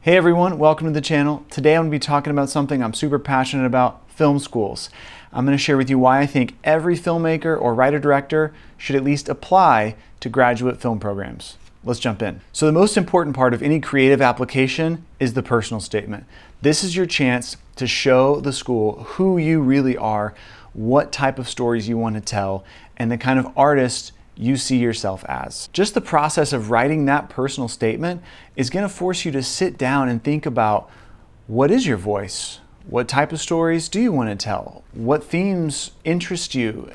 Hey everyone, welcome to the channel. Today I'm going to be talking about something I'm super passionate about, film schools. I'm going to share with you why I think every filmmaker or writer-director should at least apply to graduate film programs. Let's jump in. So the most important part of any creative application is the personal statement. This is your chance to show the school who you really are, what type of stories you want to tell, and the kind of artist you see yourself as. Just the process of writing that personal statement is going to force you to sit down and think about, what is your voice? What type of stories do you want to tell? What themes interest you?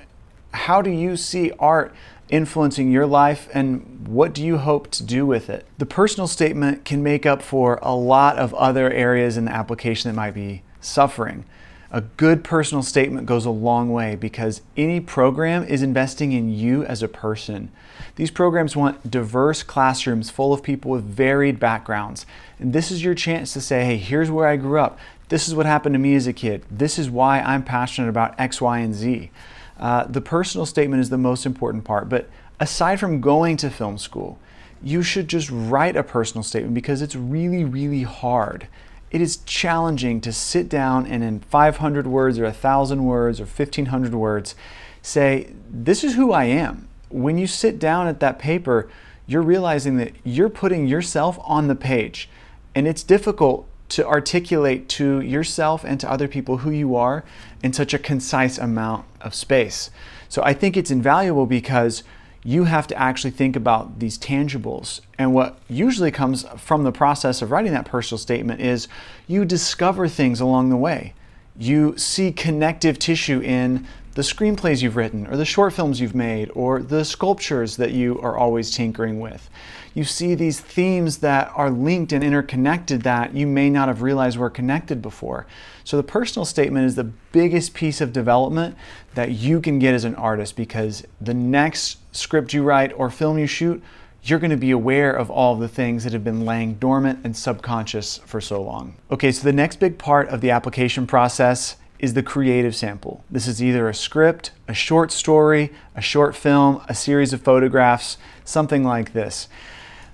How do you see art influencing your life, and what do you hope to do with it? The personal statement can make up for a lot of other areas in the application that might be suffering. A good personal statement goes a long way because any program is investing in you as a person. These programs want diverse classrooms full of people with varied backgrounds. And this is your chance to say, hey, here's where I grew up. This is what happened to me as a kid. This is why I'm passionate about X, Y, and Z. The personal statement is the most important part. But aside from going to film school, you should just write a personal statement because it's really, really hard. It is challenging to sit down and in 500 words or 1,000 words or 1,500 words say, this is who I am. When you sit down at that paper, you're realizing that you're putting yourself on the page. And it's difficult to articulate to yourself and to other people who you are in such a concise amount of space. So I think it's invaluable because you have to actually think about these tangibles. And what usually comes from the process of writing that personal statement is you discover things along the way. You see connective tissue in the screenplays you've written, or the short films you've made, or the sculptures that you are always tinkering with. You see these themes that are linked and interconnected that you may not have realized were connected before. So the personal statement is the biggest piece of development that you can get as an artist, because the next script you write or film you shoot, you're going to be aware of all the things that have been laying dormant and subconscious for so long. Okay, so the next big part of the application process is the creative sample. This is either a script, a short story, a short film, a series of photographs, something like this.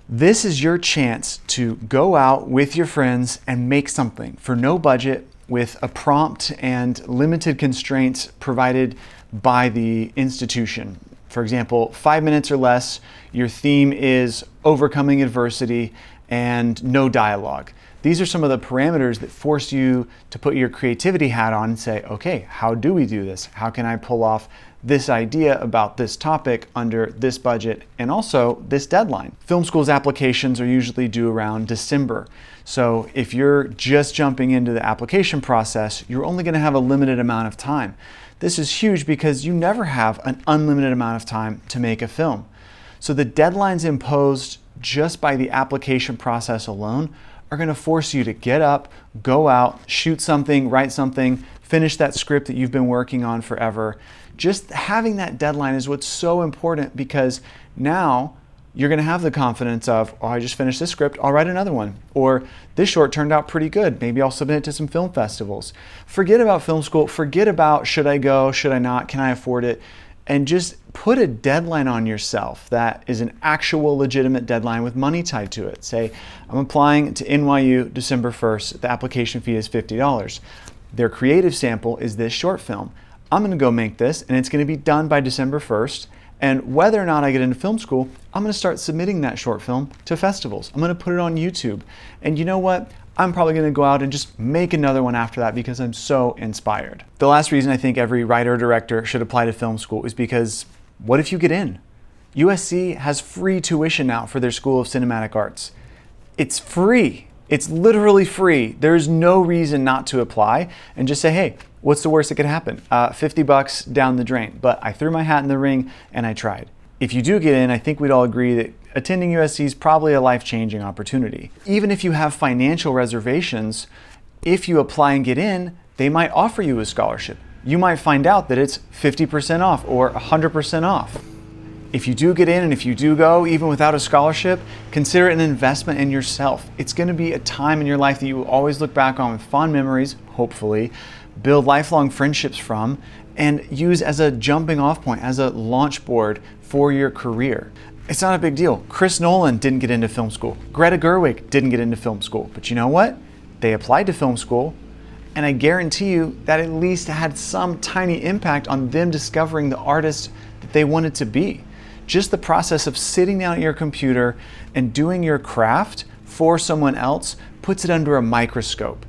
This is your chance to go out with your friends and make something for no budget, with a prompt and limited constraints provided by the institution. For example, 5 minutes or less, your theme is overcoming adversity, and no dialogue. These are some of the parameters that force you to put your creativity hat on and say, okay, how do we do this? How can I pull off this idea about this topic under this budget and also this deadline? Film school's applications are usually due around December. So if you're just jumping into the application process, you're only going to have a limited amount of time. This is huge because you never have an unlimited amount of time to make a film. So the deadlines imposed just by the application process alone are going to force you to get up, go out, shoot something, write something, finish that script that you've been working on forever. Just having that deadline is what's so important, because now you're going to have the confidence of, oh, I just finished this script, I'll write another one. Or this short turned out pretty good, maybe I'll submit it to some film festivals. Forget about film school, forget about should I go, should I not, can I afford it? And just put a deadline on yourself that is an actual legitimate deadline with money tied to it. Say, I'm applying to NYU December 1st. The application fee is $50. Their creative sample is this short film. I'm going to go make this, and it's going to be done by December 1st. And whether or not I get into film school, I'm going to start submitting that short film to festivals. I'm going to put it on YouTube. And you know what? I'm probably going to go out and just make another one after that because I'm so inspired. The last reason I think every writer or director should apply to film school is because what if you get in? USC has free tuition now for their School of Cinematic Arts. It's free. It's literally free. There's no reason not to apply and just say, hey, what's the worst that could happen? $50 down the drain. But I threw my hat in the ring and I tried. If you do get in, I think we'd all agree that attending USC is probably a life-changing opportunity. Even if you have financial reservations, if you apply and get in, they might offer you a scholarship. You might find out that it's 50% off or 100% off. If you do get in and if you do go, even without a scholarship, consider it an investment in yourself. It's going to be a time in your life that you will always look back on with fond memories, hopefully, build lifelong friendships from, and use as a jumping off point, as a launch board for your career. It's not a big deal. Chris Nolan didn't get into film school. Greta Gerwig didn't get into film school. But you know what? They applied to film school, and I guarantee you that at least had some tiny impact on them discovering the artist that they wanted to be. Just the process of sitting down at your computer and doing your craft for someone else puts it under a microscope.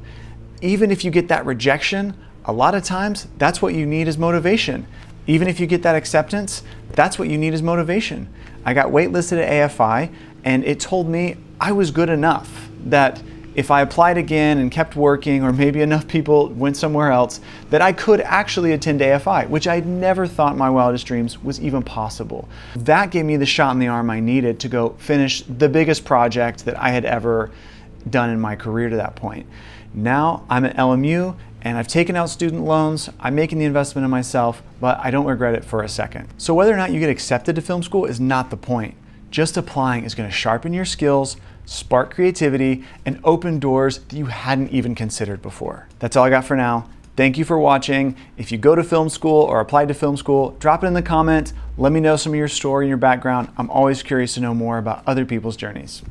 Even if you get that rejection, a lot of times that's what you need as motivation. Even if you get that acceptance, that's what you need as motivation. I got waitlisted at AFI, and it told me I was good enough, that if I applied again and kept working, or maybe enough people went somewhere else, that I could actually attend AFI, which I'd never thought in my wildest dreams was even possible. That gave me the shot in the arm I needed to go finish the biggest project that I had ever done in my career to that point. Now I'm at LMU, and I've taken out student loans, I'm making the investment in myself, but I don't regret it for a second. So whether or not you get accepted to film school is not the point. Just applying is going to sharpen your skills, spark creativity, and open doors that you hadn't even considered before. That's all I got for now. Thank you for watching. If you go to film school or apply to film school, drop it in the comments. Let me know some of your story and your background. I'm always curious to know more about other people's journeys.